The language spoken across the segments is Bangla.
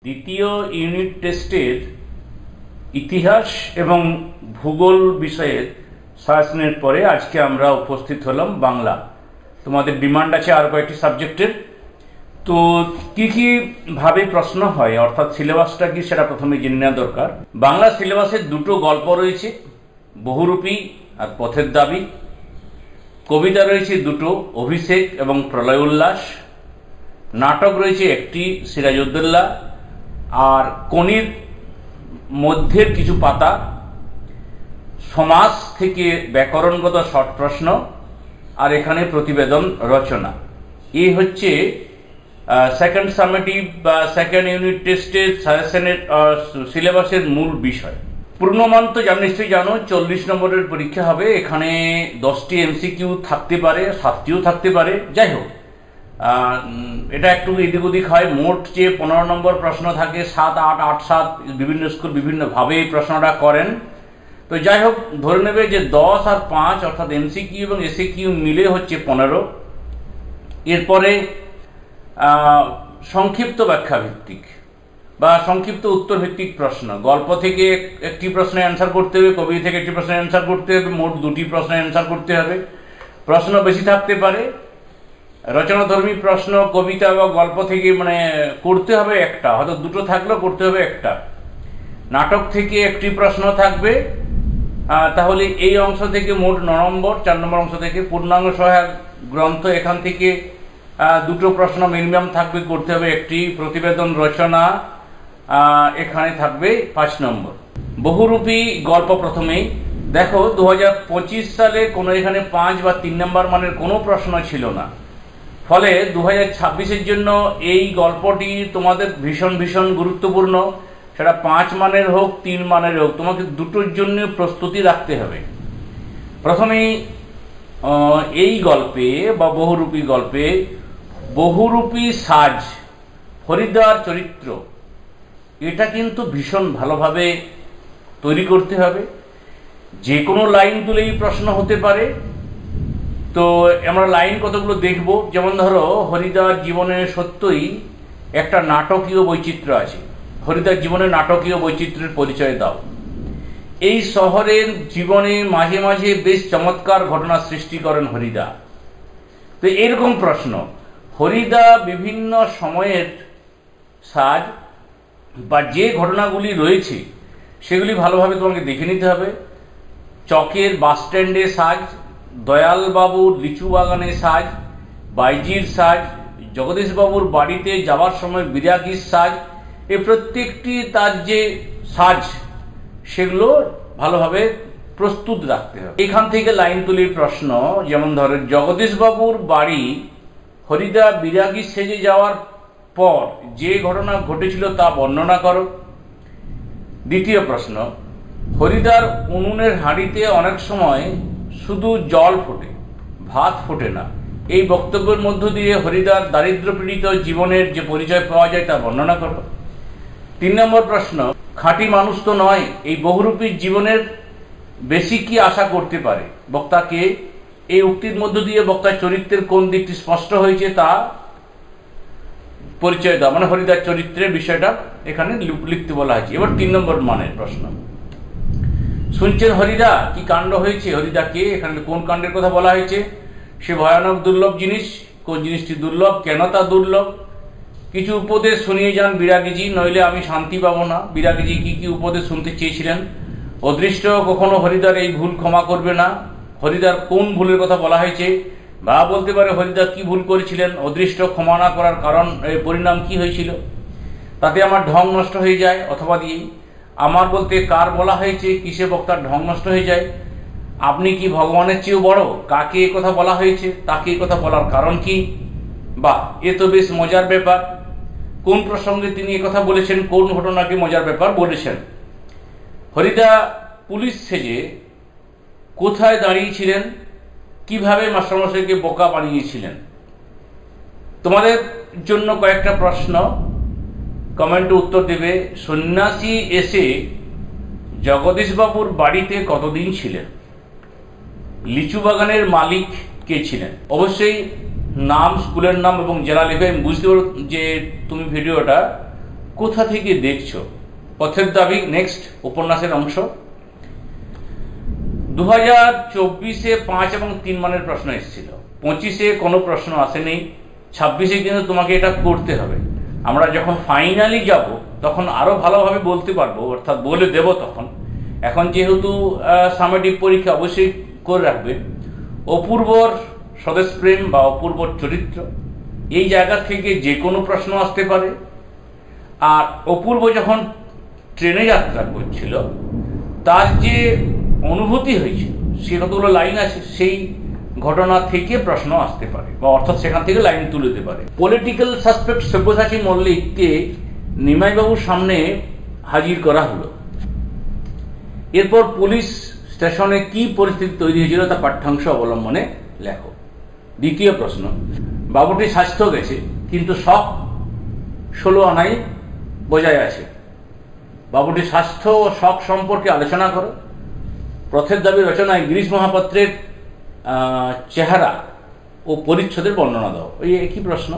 দ্বিতীয় ইউনিট টেস্টের ইতিহাস এবং ভূগোল বিষয়ের সাজেশনের পরে আজকে আমরা উপস্থিত হলাম বাংলা। তোমাদের ডিমান্ড আছে আর কয়েকটি সাবজেক্টের, তো কি ভাবে প্রশ্ন হয় অর্থাৎ সিলেবাসটা কি সেটা প্রথমে জেনে নেওয়া দরকার। বাংলা সিলেবাসের দুটো গল্প রয়েছে, বহুরূপী আর পথের দাবি। কবিতা রয়েছে দুটো, অভিষেক এবং প্রলয় উল্লাস। নাটক রয়েছে একটি, সিরাজউদ্দৌলা। আর কোণের মধ্যের কিছু পাতা, সমাস থেকে ব্যাকরণগত শর্ট প্রশ্ন, আর এখানে প্রতিবেদন রচনা। এই হচ্ছে সেকেন্ড সামেটিভ বা সেকেন্ড ইউনিট টেস্টের সাজেশনের সিলেবাসের মূল বিষয়। পূর্ণমান তো নিশ্চয়ই জানো 40 নম্বরের পরীক্ষা হবে। এখানে 10টি এমসিকিউ থাকতে পারে, 7টিও থাকতে পারে, যাই হোক এটা একটু এদিক ওদিক হয়। মোট যে 15 নম্বর প্রশ্ন থাকে, 7, 8, 8, 7 বিভিন্ন স্কুল বিভিন্নভাবে এই প্রশ্নটা করেন। তো যাই হোক ধরে নেবে যে 10 আর 5 অর্থাৎ এমসিকিউ এবং এসিকিউ মিলে হচ্ছে 15। এরপরে সংক্ষিপ্ত ব্যাখ্যা ভিত্তিক বা সংক্ষিপ্ত উত্তর ভিত্তিক প্রশ্ন। গল্প থেকে একটি প্রশ্নের অ্যান্সার করতে হবে, কবিতা থেকে একটি প্রশ্নের অ্যান্সার করতে হবে, মোট 2টি প্রশ্নের অ্যান্সার করতে হবে। প্রশ্ন বেশি থাকতে পারে, রচনাধর্মী প্রশ্ন কবিতা বা গল্প থেকে করতে হবে একটা, হয়তো 2টো থাকলেও করতে হবে একটা। নাটক থেকে একটি প্রশ্ন থাকবে, তাহলে এই অংশ থেকে মোট 9 নম্বর। 4 নম্বর অংশ থেকে পূর্ণাঙ্গ সহায়ক গ্রন্থ, এখান থেকে 2টো প্রশ্ন মিনিমাম থাকবে, করতে হবে একটি। প্রতিবেদন রচনা এখানে থাকবে 5 নম্বর। বহুরূপী গল্প প্রথমেই দেখো, 2025 সালে কোনো এখানে 5 বা 3 নম্বর মানের কোনো প্রশ্ন ছিল না। ফলে 2026-এর জন্য এই গল্পটি তোমাদের ভীষণ গুরুত্বপূর্ণ। সেটা 5 মানের হোক 3 মানের হোক, তোমাকে দুটোর জন্য প্রস্তুতি রাখতে হবে। প্রথমেই এই গল্পে বা বহুরূপী গল্পে বহুরূপী সাজ, ফরিদার চরিত্র, এটা কিন্তু ভীষণ ভালোভাবে তৈরি করতে হবে। যে কোনো লাইন তুলেই প্রশ্ন হতে পারে। তো আমরা লাইন কতগুলো দেখব, যেমন ধরো হরিদার জীবনে সত্যই একটা নাটকীয় বৈচিত্র্য আছে। হরিদার জীবনে নাটকীয় বৈচিত্র্যের পরিচয় দাও। এই শহরের জীবনে মাঝে মাঝে বেশ চমৎকার ঘটনা সৃষ্টি করেন হরিদা। তো এরকম প্রশ্ন, হরিদা বিভিন্ন সময়ের সাজ বা যে ঘটনাগুলি রয়েছে সেগুলি ভালোভাবে তোমাকে দেখে নিতে হবে। চকের বাস স্ট্যান্ডে সাজ, দয়ালবাবুর লিচু বাগানে সাজ, বাইজির সাজ, জগদীশবাবুর বাড়িতে যাওয়ার সময় বিরাগীর সাজ, এই প্রত্যেকটি তার যে সাজ সেগুলো ভালোভাবে প্রস্তুত রাখতে হবে। এখান থেকে লাইন তুলির প্রশ্ন, যেমন ধরো জগদীশবাবুর বাড়ি হরিদা বিরাগী সেজে যাওয়ার পর যে ঘটনা ঘটেছিল তা বর্ণনা করো। দ্বিতীয় প্রশ্ন, হরিদার উনুনের হাঁড়িতে অনেক সময় শুধু জল ফোটে, ভাত ফোটে না। এই বক্তব্যের মধ্য দিয়ে হরিদার দারিদ্র্যপীড়িত জীবনের যে পরিচয় পাওয়া যায় তা বর্ণনা করো। 3 নম্বর প্রশ্ন, খাঁটি মানুষ তো নয়, এই বহুরূপীর জীবনের বেশি কি আশা করতে পারে? বক্তাকে এই উক্তির মধ্য দিয়ে বক্তার চরিত্রের কোন দিকটি স্পষ্ট হয়েছে তা পরিচয় দাও। হরিদার চরিত্রের বিষয়টা এখানে লিখতে বলা হয়েছে। এবার 3 নম্বর মানের প্রশ্ন, শুনছেন হরিদা কি কাণ্ড হয়েছে? হরিদাকে এখানে কোন কাণ্ডের কথা বলা হয়েছে? সে ভয়ানক দুর্লভ জিনিস, কোন জিনিসটি দুর্লভ, কেন তা দুর্লভ? কিছু উপদেশ শুনিয়ে যান বিরাগীজি, নইলে আমি শান্তি পাবো না। বিরাগীজি কি উপদেশ শুনতে চেয়েছিলেন? অদৃষ্ট কখনো হরিদার এই ভুল ক্ষমা করবে না। হরিদার কোন ভুলের কথা বলা হয়েছে? বা বলতে পারে হরিদা কি ভুল করেছিলেন, অদৃষ্ট ক্ষমা না করার কারণ, পরিণাম কি হয়েছিল? তাতে আমার ঢং নষ্ট হয়ে যায়, অথবা দিয়েই আমার বলতে কার বলা হয়েছে, কিসে বক্তার ঢং নষ্ট হয়ে যায়? আপনি কি ভগবানের চেয়েও বড়? কাকে এ কথা বলা হয়েছে, তাকে এ কথা বলার কারণ কি? বা এ তো বেশ মজার ব্যাপার। কোন প্রসঙ্গে তিনি এ কথা বলেছেন, কোন ঘটনাকে মজার ব্যাপার বলেছেন? হরিদা পুলিশ সেজে কোথায় দাঁড়িয়েছিলেন, কিভাবে মাস্টারমশাইকে বোকা বানিয়েছিলেন? তোমাদের জন্য কয়েকটা প্রশ্ন, কমেন্টে উত্তর দেবে। সন্ন্যাসী এসে জগদীশবাবুর বাড়িতে কতদিন ছিলেন? লিচু বাগানের মালিক কে ছিলেন? অবশ্যই নাম, স্কুলের নাম এবং জেলা লিখে। আমি বুঝতে পারব যে তুমি ভিডিওটা কোথা থেকে দেখছো? পথের দাবি নেক্সট উপন্যাসের অংশ। 2024-এ 5 এবং 3 মানের প্রশ্ন এসেছিল, 25-এ কোনো প্রশ্ন আসেনি, 26-এ কিন্তু তোমাকে এটা করতে হবে। আমরা যখন ফাইনালি যাব তখন আরো ভালোভাবে বলতে পারবো, অর্থাৎ বলে দেব তখন। এখন যেহেতু সামেটিভ পরীক্ষা অবশ্যই করে রাখবে। অপূর্বর স্বদেশ প্রেম বা অপূর্বর চরিত্র, এই জায়গা থেকে যে কোনো প্রশ্ন আসতে পারে। আর অপূর্ব যখন ট্রেনে যাত্রা করছিল তার যে অনুভূতি হয়েছিল সে কতগুলো লাইন আছে, সেই ঘটনা থেকে প্রশ্ন আসতে পারে, বা অর্থাৎ সেখান থেকে লাইন তুলে দিতে পারে। পলিটিক্যাল সাসপেক্ট সব্যসাচী মল্লিককে নিমাইবাবুর সামনে হাজির করা হলো। এরপর পুলিশ স্টেশনে কি পরিস্থিতি তৈরি হয়েছিল তা পাঠ্যাংশ অবলম্বনে লেখো। দ্বিতীয় প্রশ্ন, বাবুটির স্বাস্থ্য গেছে কিন্তু শখ 16 আনাই বজায় আছে। বাবুটির স্বাস্থ্য ও শখ সম্পর্কে আলোচনা করো। পথের দাবি রচনায় গিরিশ মহাপাত্রের চেহারা ও পরিচ্ছদের বর্ণনা দাও। ওই একই প্রশ্ন,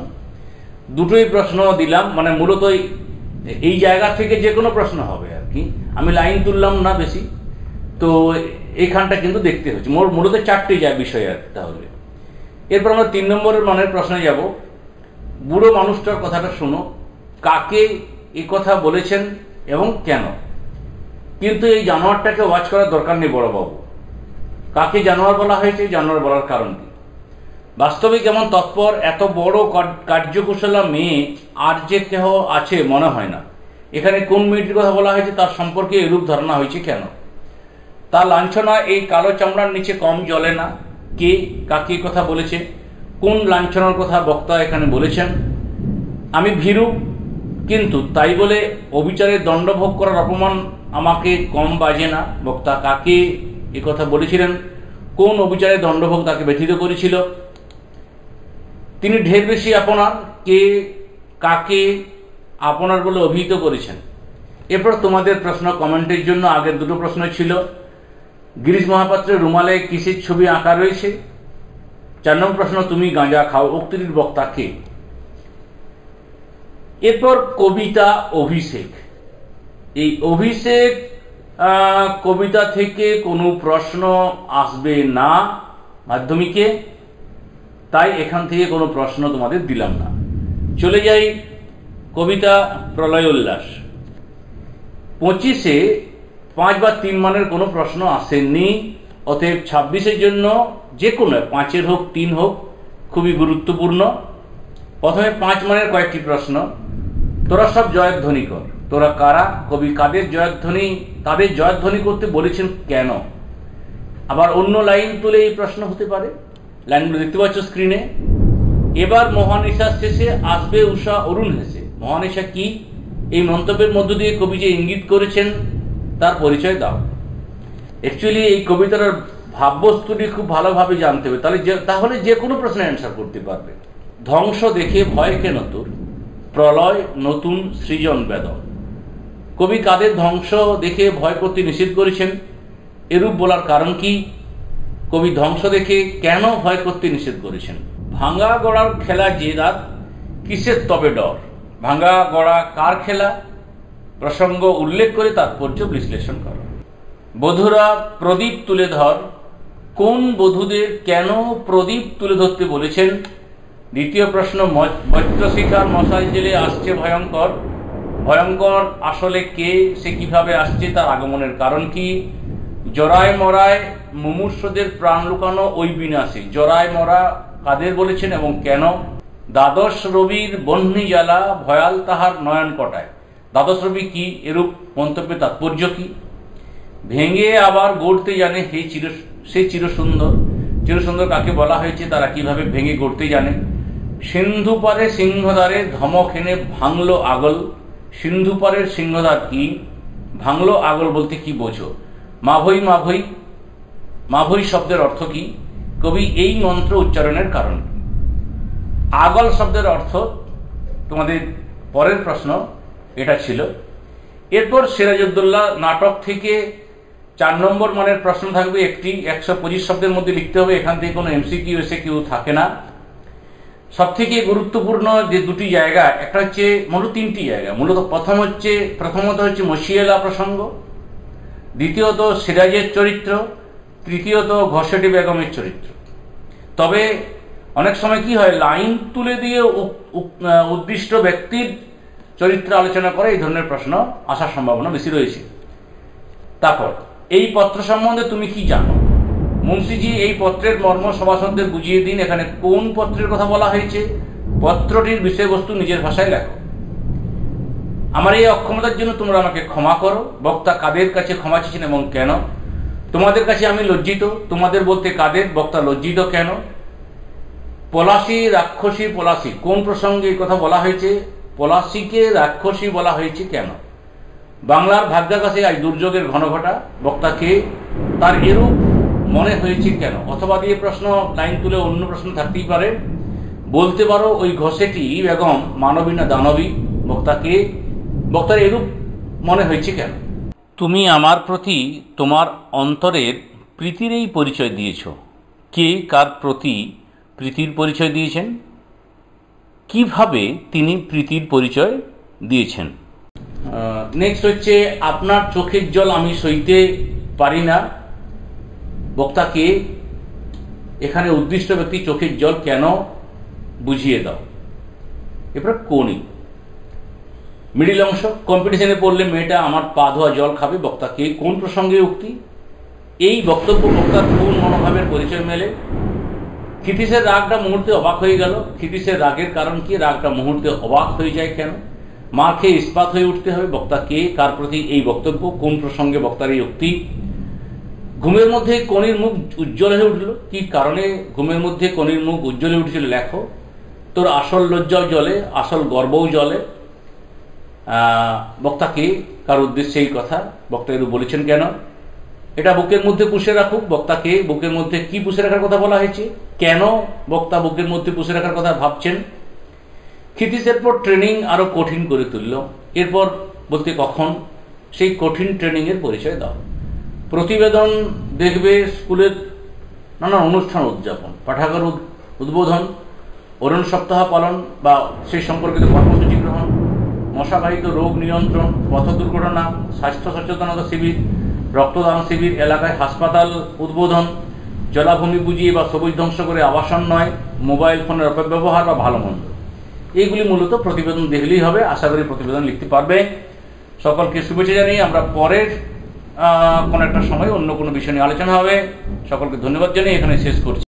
দুটোই প্রশ্ন দিলাম, মানে মূলত এই জায়গা থেকে যে কোনো প্রশ্ন হবে আর কি। আমি লাইন তুললাম না বেশি, তো এইখানটা কিন্তু দেখতে হচ্ছে। মূলত 4টে যায় বিষয় আর তাহলে। এরপর আমরা 3 নম্বরের মানের প্রশ্নে যাব। বুড়ো মানুষটার কথাটা শোনো, কাকে এই কথা বলেছেন এবং কেন? কিন্তু এই জানোয়ারটাকে ওয়াচ করার দরকার নেই বড়বাবু। কাকে জানোয়ার বলা হয়েছে, জানোয়ার বলার কারণ কি? বাস্তবিক এমন তৎপর এত বড় কার্যকুশলা মেয়ে আর যে কেহ আছে মনে হয় না। এখানে কোন মেয়েটির কথা বলা হয়েছে, তার সম্পর্কে এরূপ ধারণা হয়েছে কেন? তার লাঞ্ছনা এই কালো চামড়ার নিচে কম জ্বলে না। কে কাকে কথা বলেছে, কোন লাঞ্ছনার কথা বক্তা এখানে বলেছেন? আমি ভীরু, কিন্তু তাই বলে অবিচারের দণ্ডভোগ করার অপমান আমাকে কম বাজে না। বক্তা কাকে এ কথা বলেছিলেন, কোন অবিচারের দণ্ডভোগ তাকে ব্যথিত করেছিল? তিনি ঢের বেশি আপনার, কে কাকে আপনার বলে অভিহিত করেছেন? এরপর তোমাদের প্রশ্ন কমেন্টের জন্য। আগের দুটো প্রশ্ন ছিল, গিরিশ মহাপাত্রের রুমালে কিসের ছবি আঁকা রয়েছে? 4 নম্বর প্রশ্ন, তুমি গাঁজা খাও, উক্তিটির বক্তা কে? এরপর কবিতা অভিষেক। এই অভিষেক কবিতা থেকে কোনো প্রশ্ন আসবে না মাধ্যমিকে, তাই এখান থেকে কোনো প্রশ্ন তোমাদের দিলাম না। চলে যাই কবিতা প্রলয় উল্লাস। 25-এ 5 বা 3 মানের কোনো প্রশ্ন আসেনি, অতএব 26-এর জন্য যে কোনো 5-এর হোক 3 হোক খুবই গুরুত্বপূর্ণ। প্রথমে 5 মানের কয়েকটি প্রশ্ন। তোরা সব জয়ধ্বনি কর। তোরা কারা? কবি কাদের জয়ধ্বনি করতে বলেছেন কেন? আবার অন্য লাইন তুলে এই প্রশ্ন হতে পারে। লাইনগুলো দেখতে পাচ্ছ স্ক্রিনে। এবার মহানিশার শেষে আসবে উষা অরুণ হেসে। মহানিশা কি? এই মন্তব্যের মধ্য দিয়ে কবি যে ইঙ্গিত করেছেন তার পরিচয় দাও। অ্যাকচুয়ালি এই কবিতার ভাববস্তুটি খুব ভালোভাবে জানতে হবে, তাহলে যে কোনো প্রশ্নের অ্যান্সার করতে পারবে। ধ্বংস দেখে ভয় কেন তোর, প্রলয় নতুন সৃজন বেদন। কবি কাদের ধ্বংস দেখে ভয় করতে নিষেধ করেছেন, এরূপ বলার কারণ কি? কবি ধ্বংস দেখে কেন ভয় করতে নিষেধ করেছেন? ভাঙা গড়ার খেলা যে রাত, কিসের তবে ডর? ভাঙা গড়া কার খেলা? প্রসঙ্গ উল্লেখ করে তাৎপর্য বিশ্লেষণ করো। বধূরা প্রদীপ তুলে ধর। কোন বধূদের কেন প্রদীপ তুলে ধরতে বলেছেন? দ্বিতীয় প্রশ্ন, মৈত্রশিখার মশাল জেলে আসছে ভয়ঙ্কর। ভয়ঙ্কর আসলে কে, সে কিভাবে আসছে, তার আগমনের কারণ কি? জরায় মরায় মুমূর্ষদের প্রাণ লুকানো ওই বিনাশী। জরায় মরা কাদের বলেছেন এবং কেন? দ্বাদশ রবির বহ্নি জ্বালা ভয়াল তাহার নয়ন কটায়। দ্বাদশ রবি কি, এরূপ মন্তব্যের তাৎপর্য কি? ভেঙে আবার গড়তে জানে সে চিরসুন্দর। চিরসুন্দর কাকে বলা হয়েছে, তারা কিভাবে ভেঙে গড়তে জানে? সিন্ধু পারে সিংহদ্বারে ধমক এনে ভাঙলো আগল। সিন্ধু পারের সিংহদ্বার কি? ভাঙলো আগল বলতে কি বোঝো? মাভৈ মাভৈ, মাভৈ শব্দের অর্থ কি? কবি এই মন্ত্র উচ্চারণের কারণ। আগল শব্দের অর্থ তোমাদের পরের প্রশ্ন এটা ছিল। এরপর সিরাজউদ্দৌলা নাটক থেকে 4 নম্বর মানের প্রশ্ন থাকবে একটি, 125 শব্দের মধ্যে লিখতে হবে। এখান থেকে কোনো এমসিকিউ এসিকিউ থাকে না। সবথেকে গুরুত্বপূর্ণ যে দুটি জায়গা, একটা হচ্ছে মূলত তিনটি জায়গা, মূলত প্রথমত হচ্ছে মসিয়েলা প্রসঙ্গ, দ্বিতীয়ত সিরাজের চরিত্র, তৃতীয়ত ঘসেটি বেগমের চরিত্র। তবে অনেক সময় কি হয়, লাইন তুলে দিয়ে উদ্দিষ্ট ব্যক্তির চরিত্র আলোচনা করে এই ধরনের প্রশ্ন আসার সম্ভাবনা বেশি রয়েছে। তারপর এই পত্র সম্বন্ধে তুমি কি জানো? মুন্সিজি এই পত্রের মর্ম সভাসদদের বুঝিয়ে দিন। এখানে কোন পত্রের কথা বলা হয়েছে, পত্রটির বিষয়বস্তু নিজের ভাষায় লেখো। আমার এই অক্ষমতার জন্য তোমরা আমাকে ক্ষমা করো। বক্তা কাদের কাছে ক্ষমা চেয়েছেন এবং কেন? তোমাদের কাছে আমি লজ্জিত। তোমাদের বলতে কাদের? বক্তা লজ্জিত কেন? পলাশী রাক্ষসী, পলাশী কোন প্রসঙ্গে এই কথা বলা হয়েছে? পলাশীকে রাক্ষসী বলা হয়েছে কেন? বাংলার ভাগ্যাকাশে আজ দুর্যোগের ঘনঘটা, বক্তাকে তার এরূপ মনে হয়েছে কেন? অথবা দিয়ে প্রশ্ন লাইন তুলে অন্য প্রশ্ন থাকতেই পারে। বলতে পারো ওই ঘসেটি বেগম মানবী না দানবী? বক্তার এরূপ মনে হয়েছে কেন? তুমি আমার প্রতি তোমার অন্তরের প্রীতির এই পরিচয় দিয়েছ। কে কার প্রতি প্রীতির পরিচয় দিয়েছেন? কিভাবে তিনি প্রীতির পরিচয় দিয়েছেন? নেক্সট হচ্ছে আপনার চোখের জল আমি সইতে পারি না। বক্তাকে এখানে উদ্দিষ্ট ব্যক্তি চোখের জল কেন বুঝিয়ে দাও। এরপর কোনি মিডিল অংশ, কম্পিটিশনে পড়লে মেয়েটা আমার পা ধোয়া জল খাবে। বক্তাকে কোন প্রসঙ্গে উক্তি? এই বক্তব্য বক্তার কোন মনোভাবের পরিচয় মেলে? ক্ষিতীশের রাগটা মুহূর্তে অবাক হয়ে গেল। ক্ষিতীশের রাগের কারণ কি? রাগটা মুহূর্তে অবাক হয়ে যায় কেন? মার খেয়ে ইস্পাত হয়ে উঠতে হবে। বক্তাকে কার প্রতি এই বক্তব্য? কোন প্রসঙ্গে বক্তার এই উক্তি? ঘুমের মধ্যে কনির মুখ উজ্জ্বল হয়ে উঠল। কি কারণে ঘুমের মধ্যে কনির মুখ উজ্জ্বল হয়ে উঠেছিল? লেখো। তোর আসল লজ্জাও জলে, আসল গর্বও জলে। বক্তাকে কার উদ্দেশ্যে এই কথা? বক্তা এরূপ বলেছেন কেন? এটা বুকের মধ্যে পুষে রাখুক। বক্তাকে বুকের মধ্যে কি পুষে রাখার কথা বলা হয়েছে? কেন বক্তা বুকের মধ্যে পুষে রাখার কথা ভাবছেন? ক্ষিতীশের পর ট্রেনিং আরো কঠিন করে তুলল। এরপর বলতে কখন? সেই কঠিন ট্রেনিং এর পরিচয় দাও। প্রতিবেদন দেখবে স্কুলের নানা অনুষ্ঠান উদযাপন, পাঠাগার উদ্বোধন, অরুণ সপ্তাহ পালন বা সেই সম্পর্কিত কর্মসূচি গ্রহণ, মশাবাহিত রোগ নিয়ন্ত্রণ, পথ দুর্ঘটনা, স্বাস্থ্য সচেতনতা শিবির, রক্তদান শিবির, এলাকায় হাসপাতাল উদ্বোধন, জলাভূমি বুঝিয়ে বা সবুজ ধ্বংস করে আবাসন নয়, মোবাইল ফোনের অপব্যবহার বা ভালো মন্দ। এইগুলি মূলত প্রতিবেদন দেখলেই হবে। আশা করি প্রতিবেদন লিখতে পারবে। সকলকে শুভেচ্ছা জানিয়ে আমরা পরের কোনো একটা সময় অন্য কোনো বিষয় নিয়ে আলোচনা হবে। সকলকে ধন্যবাদ জানিয়ে এখানে শেষ করছি।